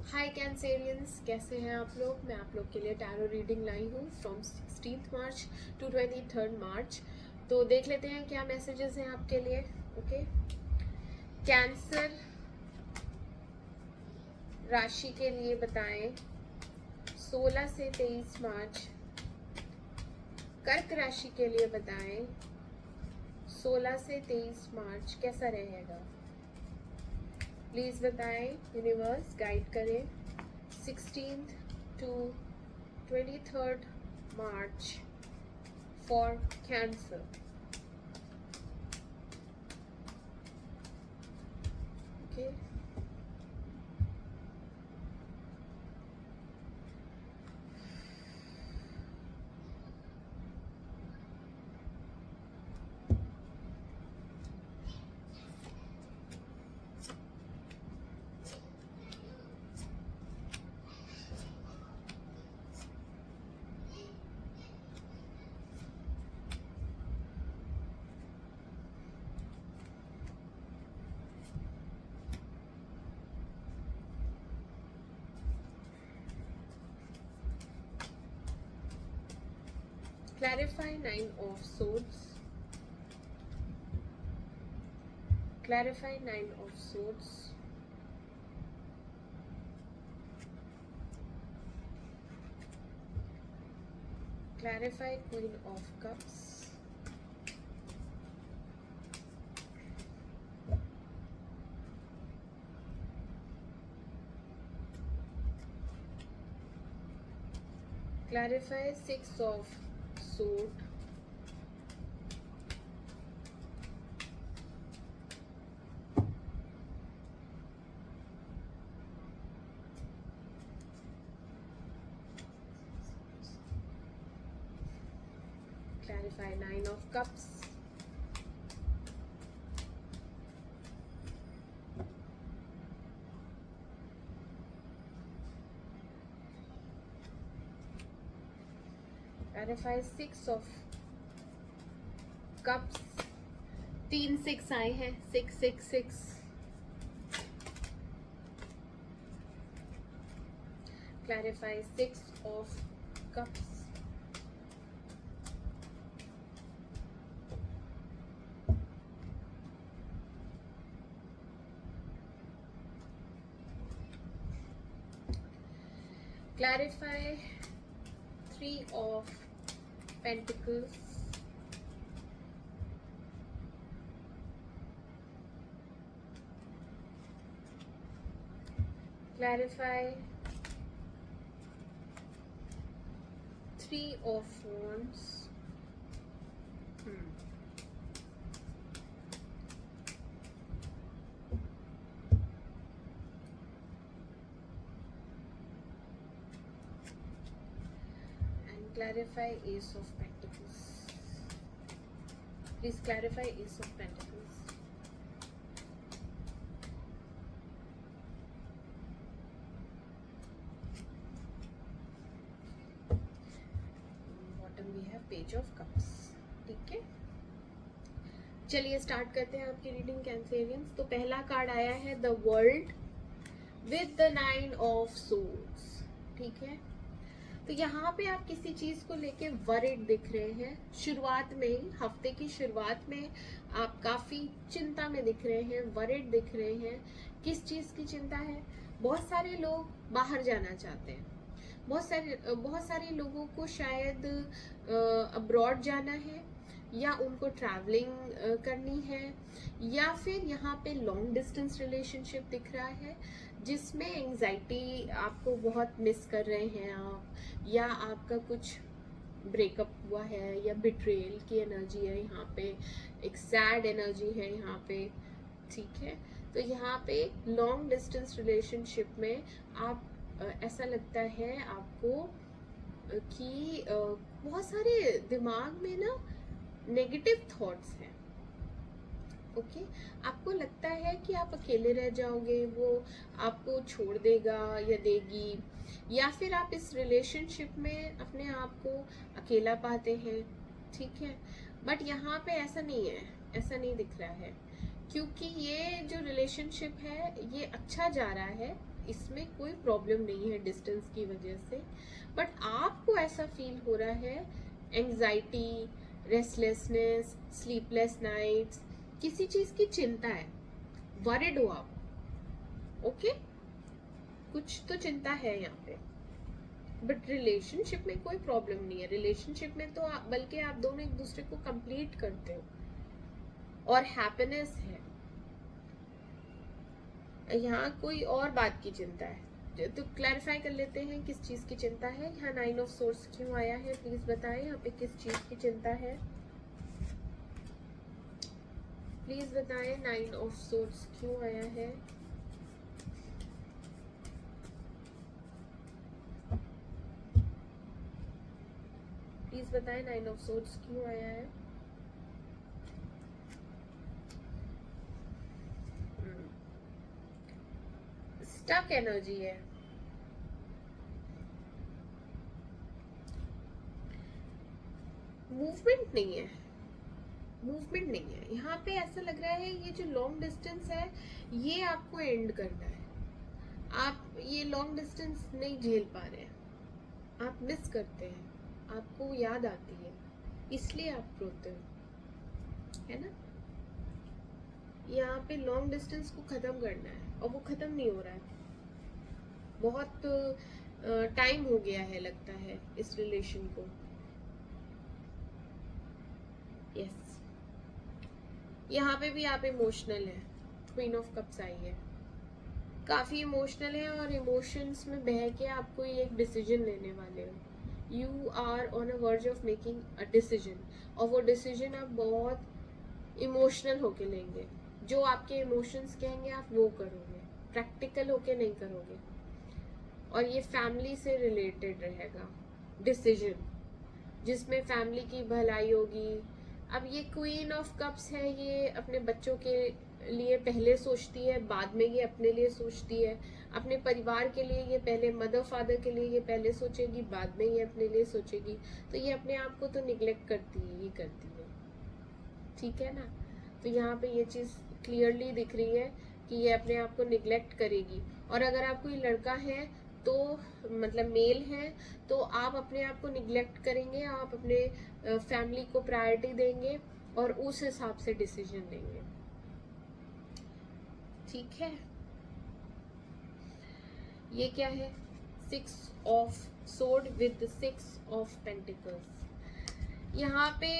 हाय Cancerians, कैसे हैं आप लोग। मैं आप लोग के लिए टैरो रीडिंग लाई हूँ फ्रॉम 16 मार्च टू 23 मार्च। तो देख लेते हैं क्या मैसेजेस हैं आपके लिए। ओके, कैंसर राशि के लिए बताएं 16 से 23 मार्च। कर्क राशि के लिए बताएं 16 से 23 मार्च कैसा रहेगा। प्लीज बताएं, यूनिवर्स गाइड करें। 16th to 23rd March for Cancer. Okay. Clarify 9 of Swords. Clarify 9 of Swords. Clarify Queen of Cups. Clarify 6 of Swords. Clarify 9 of Cups. Clarify 6 of Cups. 3 6 आए हैं, 6 6 6. Clarify 6 of Cups. Clarify 3 of Pentacles. Clarify 3 of Wands. And clarify Ace of Pentacles. Please clarify Ace of Pentacles. Bottom we have Page of Cups. ठीक है, चलिए start करते हैं आपकी reading Cancerians. तो पहला कार्ड आया है the world with the 9 of swords. ठीक है, तो यहाँ पे आप किसी चीज को लेके वरिड दिख रहे हैं। शुरुआत में ही, हफ्ते की शुरुआत में आप काफी चिंता में दिख रहे हैं, वरिड दिख रहे हैं। किस चीज की चिंता है? बहुत सारे लोग बाहर जाना चाहते हैं, बहुत सारे लोगों को शायद अब्रॉड जाना है, या उनको ट्रैवलिंग करनी है, या फिर यहाँ पे लॉन्ग डिस्टेंस रिलेशनशिप दिख रहा है जिसमें एंजाइटी आपको बहुत मिस कर रहे हैं आप, या आपका कुछ ब्रेकअप हुआ है, या बिट्रेयल की एनर्जी है यहाँ पे, एक सैड एनर्जी है यहाँ पे। ठीक है, तो यहाँ पे लॉन्ग डिस्टेंस रिलेशनशिप में आप ऐसा लगता है आपको कि बहुत सारे दिमाग में ना नेगेटिव थॉट्स हैं। ओके, आपको लगता है कि आप अकेले रह जाओगे, वो आपको छोड़ देगा या देगी, या फिर आप इस रिलेशनशिप में अपने आप को अकेला पाते हैं। ठीक है, बट यहाँ पे ऐसा नहीं है, ऐसा नहीं दिख रहा है, क्योंकि ये जो रिलेशनशिप है ये अच्छा जा रहा है। इसमें कोई प्रॉब्लम नहीं है डिस्टेंस की वजह से, बट आपको ऐसा फील हो रहा है एंजाइटी, रेस्टलेसनेस, स्लीपलेस नाइट्स, किसी चीज की चिंता है, वरिड हो आप, ओके कुछ तो चिंता है यहाँ पे। बट रिलेशनशिप में कोई प्रॉब्लम नहीं है, रिलेशनशिप में तो बल्कि आप दोनों एक दूसरे को कंप्लीट करते हो और हैप्पीनेस है, यहाँ कोई और बात की चिंता है। तो क्लैरिफाई कर लेते हैं किस चीज की चिंता है। यहाँ 9 ऑफ सोर्स क्यों आया है, प्लीज बताएं यहाँ पे किस चीज की चिंता है, प्लीज बताएं 9 ऑफ सोर्स क्यों आया है। प्लीज बताएं 9 ऑफ सोर्स क्यों आया है। स्टक एनर्जी है, मूवमेंट नहीं है, मूवमेंट नहीं है यहाँ पे। ऐसा लग रहा है ये जो लॉन्ग डिस्टेंस है ये आपको एंड करना है, आप ये लॉन्ग डिस्टेंस नहीं झेल पा रहे हैं, आप मिस करते हैं, आपको याद आती है, इसलिए आप रोते हो, है ना। यहाँ पे लॉन्ग डिस्टेंस को खत्म करना है और वो खत्म नहीं हो रहा है, बहुत टाइम हो गया है लगता है इस रिलेशन को। यस, यहाँ पे भी आप इमोशनल है, क्वीन ऑफ कप्स आई है, काफी इमोशनल है और इमोशंस में बह के आपको ये एक डिसीजन लेने वाले हो। You are on a verge of making a decision, और वो डिसीजन आप बहुत इमोशनल होके लेंगे, जो आपके इमोशंस कहेंगे आप वो करोगे, प्रैक्टिकल होके नहीं करोगे। और ये फैमिली से रिलेटेड रहेगा डिसीजन, जिसमें फैमिली की भलाई होगी। अब ये क्वीन ऑफ कप्स है, ये अपने बच्चों के लिए पहले सोचती है, बाद में ये अपने लिए सोचती है, अपने परिवार के लिए ये पहले, मदर फादर के लिए ये पहले सोचेगी, बाद में ये अपने लिए सोचेगी। तो ये अपने आप को तो निग्लेक्ट करती है, ये करती है, ठीक है ना। तो यहाँ पे ये चीज क्लियरली दिख रही है कि ये अपने आप को निग्लेक्ट करेगी। और अगर आप कोई लड़का है तो मतलब मेल है, तो आप अपने आप को निग्लेक्ट करेंगे, आप अपने फैमिली को प्रायोरिटी देंगे और उस हिसाब से डिसीजन लेंगे, ठीक है। ये क्या है, 6 of sword with 6 of pentacles. यहाँ पे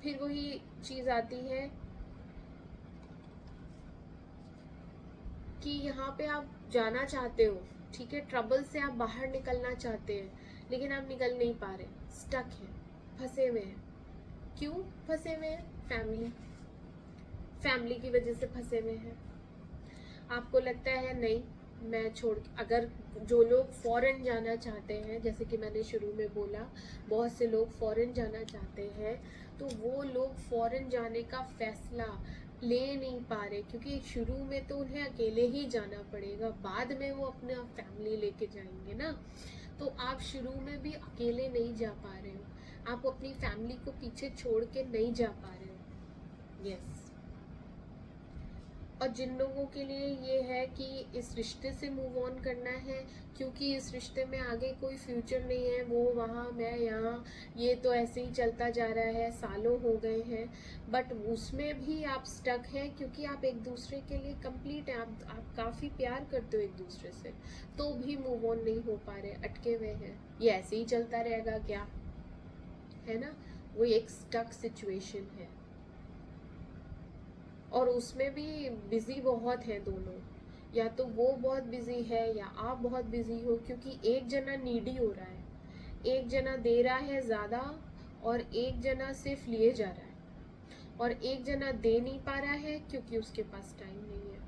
फिर वही चीज आती है कि यहाँ पे आप जाना चाहते हो, ठीक है, ट्रबल से आप बाहर निकलना चाहते हैं, लेकिन आप निकल नहीं पा रहे, स्टक है, फंसे हुए हैं। क्यों फंसे हुए हैं, फैमिली की वजह से फंसे हुए हैं। आपको लगता है नहीं मैं छोड़, अगर जो लोग फॉरेन जाना चाहते हैं, जैसे कि मैंने शुरू में बोला बहुत से लोग फॉरेन जाना चाहते हैं, तो वो लोग फॉरेन जाने का फैसला ले नहीं पा रहे, क्योंकि शुरू में तो उन्हें अकेले ही जाना पड़ेगा, बाद में वो अपने फैमिली लेके जाएंगे ना। तो आप शुरू में भी अकेले नहीं जा पा रहे हो, आप अपनी फैमिली को पीछे छोड़ के नहीं जा पा रहे हो। यस, और जिन लोगों के लिए ये है कि इस रिश्ते से मूव ऑन करना है, क्योंकि इस रिश्ते में आगे कोई फ्यूचर नहीं है, वो वहाँ मैं यहाँ, ये तो ऐसे ही चलता जा रहा है, सालों हो गए हैं, बट उसमें भी आप स्टक हैं क्योंकि आप एक दूसरे के लिए कंप्लीट हैं, आप काफ़ी प्यार करते हो एक दूसरे से, तो भी मूव ऑन नहीं हो पा रहे, अटके हुए हैं। ये ऐसे ही चलता रहेगा क्या, है ना, वो एक स्टक सिचुएशन है। और उसमें भी बिजी बहुत है दोनों, या तो वो बहुत बिजी है या आप बहुत बिजी हो, क्योंकि एक जना नीडी हो रहा है, एक जना दे रहा है ज्यादा और एक जना सिर्फ लिए जा रहा है, और एक जना दे नहीं पा रहा है क्योंकि उसके पास टाइम नहीं है।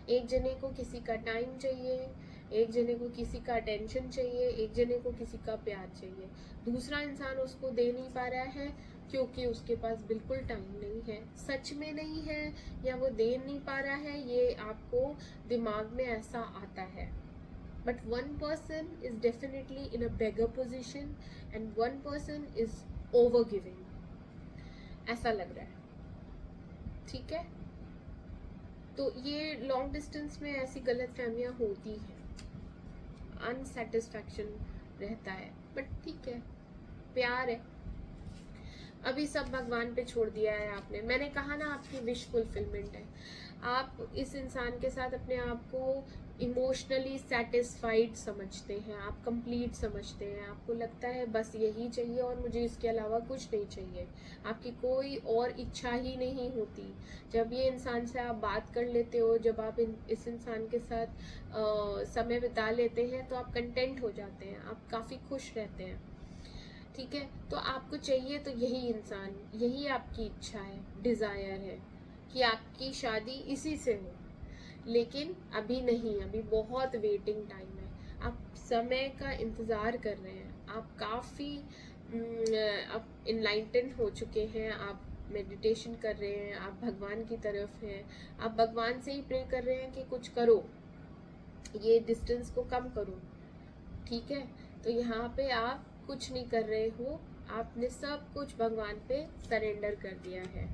एक जने को किसी का टाइम चाहिए, एक जने को किसी का अटेंशन चाहिए, एक जने को किसी का प्यार चाहिए, दूसरा इंसान उसको दे नहीं पा रहा है क्योंकि उसके पास बिल्कुल टाइम नहीं है, सच में नहीं है, या वो दे नहीं पा रहा है, ये आपको दिमाग में ऐसा आता है। But one person is definitely in a beggar position and one person is over giving, ऐसा लग रहा है, ठीक है। तो ये लॉन्ग डिस्टेंस में ऐसी गलत फहमियाँ होती हैं, अनसेटिस्फैक्शन रहता है, बट ठीक है, प्यार है। अभी सब भगवान पे छोड़ दिया है आपने। मैंने कहा ना, आपकी विश फुलफिलमेंट है। आप इस इंसान के साथ अपने आप को इमोशनली सेटिस्फाइड समझते हैं, आप कंप्लीट समझते हैं, आपको लगता है बस यही चाहिए और मुझे इसके अलावा कुछ नहीं चाहिए, आपकी कोई और इच्छा ही नहीं होती। जब ये इंसान से आप बात कर लेते हो, जब आप इस इंसान के साथ समय बिता लेते हैं, तो आप कंटेंट हो जाते हैं, आप काफ़ी खुश रहते हैं। ठीक है, तो आपको चाहिए तो यही इंसान, यही आपकी इच्छा है, डिज़ायर है कि आपकी शादी इसी से हो। लेकिन अभी नहीं, अभी बहुत वेटिंग टाइम है, आप समय का इंतज़ार कर रहे हैं, आप काफ़ी आप इनलाइटेंड हो चुके हैं, आप मेडिटेशन कर रहे हैं, आप भगवान की तरफ हैं, आप भगवान से ही प्रे कर रहे हैं कि कुछ करो, ये डिस्टेंस को कम करो। ठीक है, तो यहाँ पे आप कुछ नहीं कर रहे हो, आपने सब कुछ भगवान पे सरेंडर कर दिया है।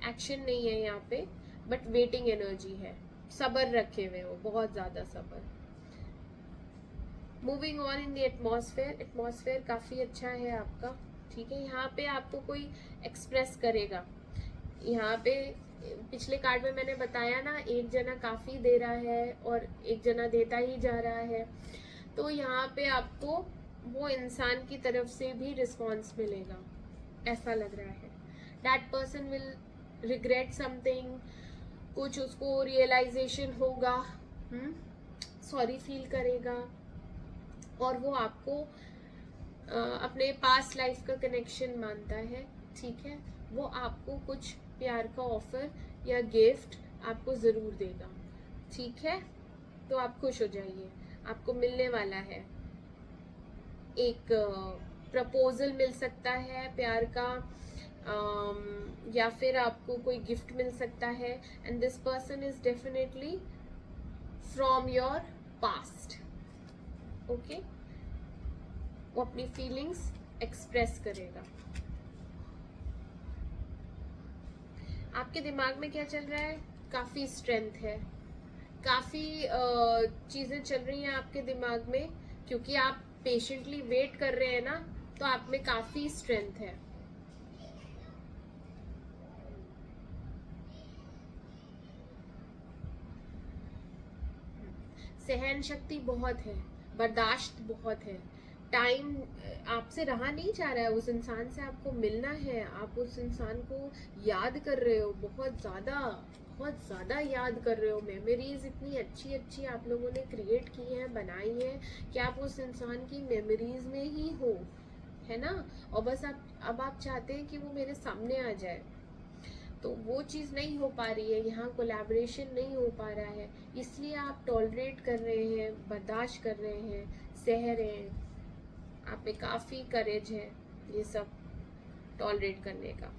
एक्शन नहीं है यहाँ पे, बट वेटिंग एनर्जी है, सब्र रखे हुए हो, बहुत ज़्यादा सब्र। Moving on in the atmosphere, atmosphere काफ़ी अच्छा है आपका। ठीक है, यहाँ पे आपको कोई एक्सप्रेस करेगा। यहाँ पे पिछले कार्ड में मैंने बताया ना, एक जना काफ़ी दे रहा है और एक जना देता ही जा रहा है, तो यहाँ पे आपको वो इंसान की तरफ से भी रिस्पॉन्स मिलेगा, ऐसा लग रहा है। That person will regret something, कुछ उसको रियलाइजेशन होगा, सॉरी फील करेगा, और वो आपको अपने पास्ट लाइफ का कनेक्शन मानता है। ठीक है, वो आपको कुछ प्यार का ऑफर या गिफ्ट आपको ज़रूर देगा। ठीक है, तो आप खुश हो जाइए, आपको मिलने वाला है, एक प्रपोजल मिल सकता है प्यार का, या फिर आपको कोई गिफ्ट मिल सकता है। And this person is definitely from your past. Okay, वो अपनी फीलिंग्स एक्सप्रेस करेगा। आपके दिमाग में क्या चल रहा है? काफ़ी स्ट्रेंथ है, काफ़ी चीज़ें चल रही हैं आपके दिमाग में, क्योंकि आप पेशेंटली वेट कर रहे हैं ना, तो आप में काफ़ी स्ट्रेंथ है। सहन शक्ति बहुत है, बर्दाश्त बहुत है, टाइम आपसे रहा नहीं जा रहा है, उस इंसान से आपको मिलना है, आप उस इंसान को याद कर रहे हो, बहुत ज़्यादा याद कर रहे हो। मेमोरीज इतनी अच्छी अच्छी आप लोगों ने क्रिएट की हैं, बनाई हैं, कि आप उस इंसान की मेमोरीज में ही हो, है ना। और बस अब आप चाहते हैं कि वो मेरे सामने आ जाए, तो वो चीज़ नहीं हो पा रही है, यहाँ कोलैबोरेशन नहीं हो पा रहा है, इसलिए आप टॉलरेट कर रहे हैं, बर्दाश्त कर रहे हैं, सह रहे हैं। आप में काफ़ी करेज है ये सब टॉलरेट करने का।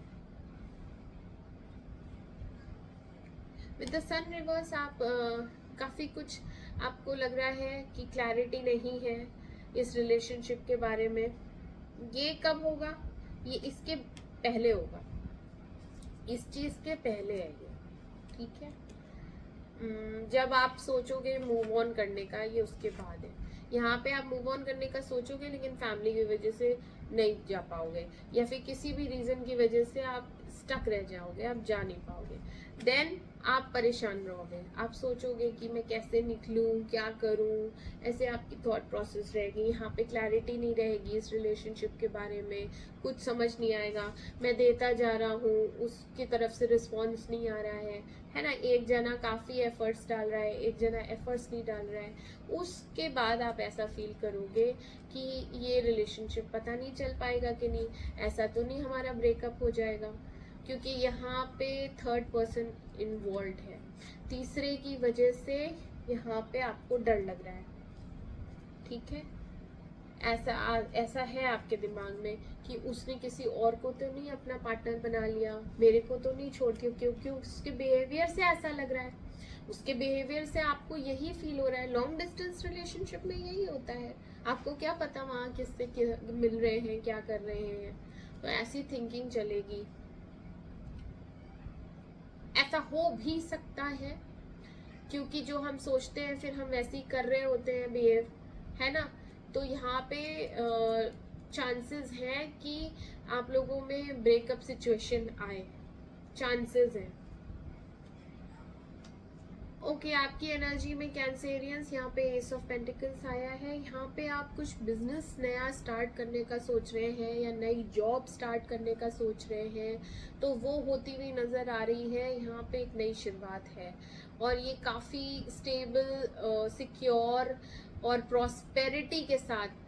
विद द सन रिवर्स आप काफ़ी कुछ आपको लग रहा है कि क्लैरिटी नहीं है इस रिलेशनशिप के बारे में। ये कब होगा? ये इसके पहले होगा, इस चीज़ के पहले है ये। ठीक है, जब आप सोचोगे मूव ऑन करने का, ये उसके बाद है। यहाँ पे आप मूव ऑन करने का सोचोगे, लेकिन फैमिली की वजह से नहीं जा पाओगे, या फिर किसी भी रीज़न की वजह से आप स्टक रह जाओगे, आप जा नहीं पाओगे। देन आप परेशान रहोगे, आप सोचोगे कि मैं कैसे निकलूं, क्या करूं, ऐसे आपकी थॉट प्रोसेस रहेगी। यहाँ पे क्लैरिटी नहीं रहेगी इस रिलेशनशिप के बारे में, कुछ समझ नहीं आएगा। मैं देता जा रहा हूँ, उसकी तरफ से रिस्पॉन्स नहीं आ रहा है ना। एक जना काफ़ी एफर्ट्स डाल रहा है, एक जना एफर्ट्स नहीं डाल रहा है। उसके बाद आप ऐसा फील करोगे कि ये रिलेशनशिप पता नहीं चल पाएगा कि नहीं, ऐसा तो नहीं हमारा ब्रेकअप हो जाएगा, क्योंकि यहाँ पे थर्ड पर्सन इन्वॉल्व है, तीसरे की वजह से यहाँ पे आपको डर लग रहा है। ठीक है, ऐसा है आपके दिमाग में कि उसने किसी और को तो नहीं अपना पार्टनर बना लिया, मेरे को तो नहीं छोड़ती, क्योंकि उसके बिहेवियर से ऐसा लग रहा है, उसके बिहेवियर से आपको यही फील हो रहा है। लॉन्ग डिस्टेंस रिलेशनशिप में यही होता है, आपको क्या पता वहाँ किससे मिल रहे हैं, क्या कर रहे हैं, तो ऐसी थिंकिंग चलेगी। ऐसा हो भी सकता है, क्योंकि जो हम सोचते हैं फिर हम वैसे ही कर रहे होते हैं बिहेव, है ना। तो यहाँ पे चांसेस हैं कि आप लोगों में ब्रेकअप सिचुएशन आए, चांसेस हैं। ओके, आपकी एनर्जी में कैंसेरियंस, यहाँ पे एस ऑफ पेंटिकल्स आया है। यहाँ पे आप कुछ बिजनेस नया स्टार्ट करने का सोच रहे हैं या नई जॉब स्टार्ट करने का सोच रहे हैं, तो वो होती हुई नज़र आ रही है। यहाँ पे एक नई शुरुआत है और ये काफ़ी स्टेबल, सिक्योर और प्रॉस्पेरिटी के साथ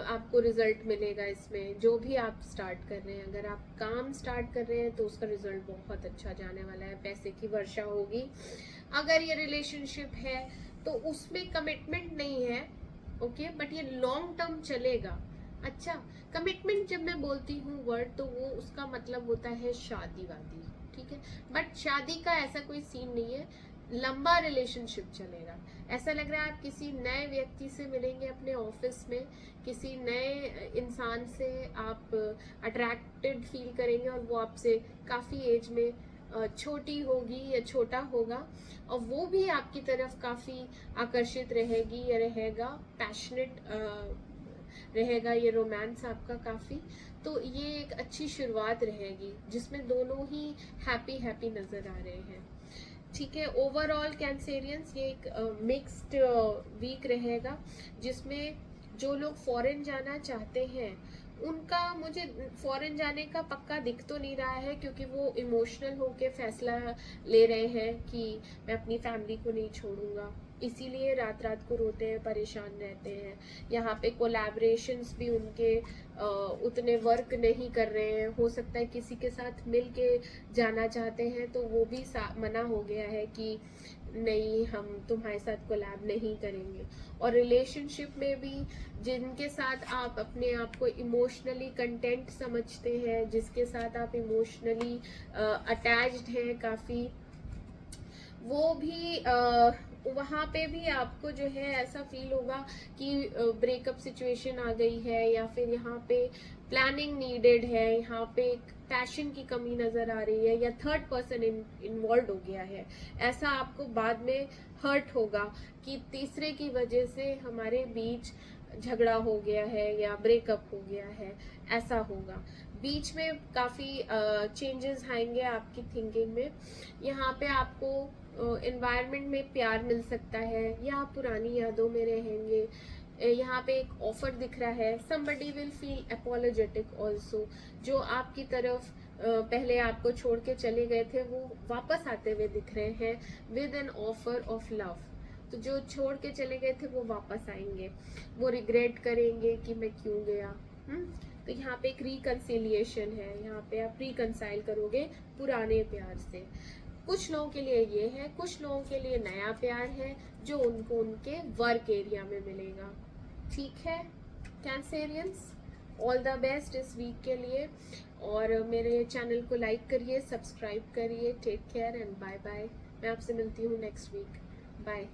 आपको रिजल्ट मिलेगा इसमें, जो भी आप स्टार्ट कर रहे हैं। अगर आप काम स्टार्ट कर रहे हैं तो उसका रिजल्ट बहुत अच्छा जाने वाला है, पैसे की वर्षा होगी। अगर ये रिलेशनशिप है तो उसमें कमिटमेंट नहीं है, ओके, बट ये लॉन्ग टर्म चलेगा। अच्छा, कमिटमेंट जब मैं बोलती हूँ वर्ड, तो वो उसका मतलब होता है शादी वादी, ठीक है, बट शादी का ऐसा कोई सीन नहीं है, लंबा रिलेशनशिप चलेगा। ऐसा लग रहा है आप किसी नए व्यक्ति से मिलेंगे अपने ऑफिस में, किसी नए इंसान से आप अट्रैक्टेड फील करेंगे और वो आपसे काफ़ी एज में छोटी होगी या छोटा होगा, और वो भी आपकी तरफ काफ़ी आकर्षित रहेगी या रहेगा, पैशनेट रहेगा ये रोमांस आपका काफ़ी। तो ये एक अच्छी शुरुआत रहेगी जिसमें दोनों ही हैप्पी हैप्पी नज़र आ रहे हैं, ठीक है। ओवरऑल कैंसेरियंस, ये एक मिक्स्ड वीक रहेगा, जिसमें जो लोग फॉरेन जाना चाहते हैं उनका मुझे फॉरेन जाने का पक्का दिख तो नहीं रहा है, क्योंकि वो इमोशनल होके फैसला ले रहे हैं कि मैं अपनी फैमिली को नहीं छोड़ूंगा, इसीलिए रात रात को रोते हैं, परेशान रहते हैं। यहाँ पे कोलैबोरेशंस भी उनके उतने वर्क नहीं कर रहे हैं। हो सकता है किसी के साथ मिल के जाना चाहते हैं तो वो भी मना हो गया है कि नहीं, हम तुम्हारे साथ कोलैब नहीं करेंगे। और रिलेशनशिप में भी जिनके साथ आप अपने आप को इमोशनली कंटेंट समझते हैं, जिसके साथ आप इमोशनली अटैच्ड हैं काफ़ी, वो भी वहाँ पे भी आपको जो है ऐसा फील होगा कि ब्रेकअप सिचुएशन आ गई है, या फिर यहाँ पे प्लानिंग नीडेड है, यहाँ पे पैशन की कमी नज़र आ रही है, या थर्ड पर्सन इन्वॉल्व हो गया है। ऐसा आपको बाद में हर्ट होगा कि तीसरे की वजह से हमारे बीच झगड़ा हो गया है या ब्रेकअप हो गया है, ऐसा होगा। बीच में काफ़ी चेंजेस आएंगे आपकी थिंकिंग में। यहाँ पे आपको एनवायरनमेंट में प्यार मिल सकता है, या आप पुरानी यादों में रहेंगे। यहाँ पे एक ऑफर दिख रहा है, somebody will feel apologetic also, जो आपकी तरफ पहले आपको छोड़ के चले गए थे वो वापस आते हुए दिख रहे हैं with an offer of love. तो जो छोड़ के चले गए थे वो वापस आएंगे, वो रिग्रेट करेंगे कि मैं क्यों गया। तो यहाँ पे एक रिकंसिलिएशन है, यहाँ पे आप रिकंसाइल करोगे पुराने प्यार से। कुछ लोगों के लिए ये है, कुछ लोगों के लिए नया प्यार है जो उनको उनके वर्क एरिया में मिलेगा, ठीक है कैंसेरियंस। ऑल द बेस्ट इस वीक के लिए, और मेरे चैनल को लाइक करिए, सब्सक्राइब करिए। Take care and bye bye. मैं आपसे मिलती हूँ नेक्स्ट वीक। बाय।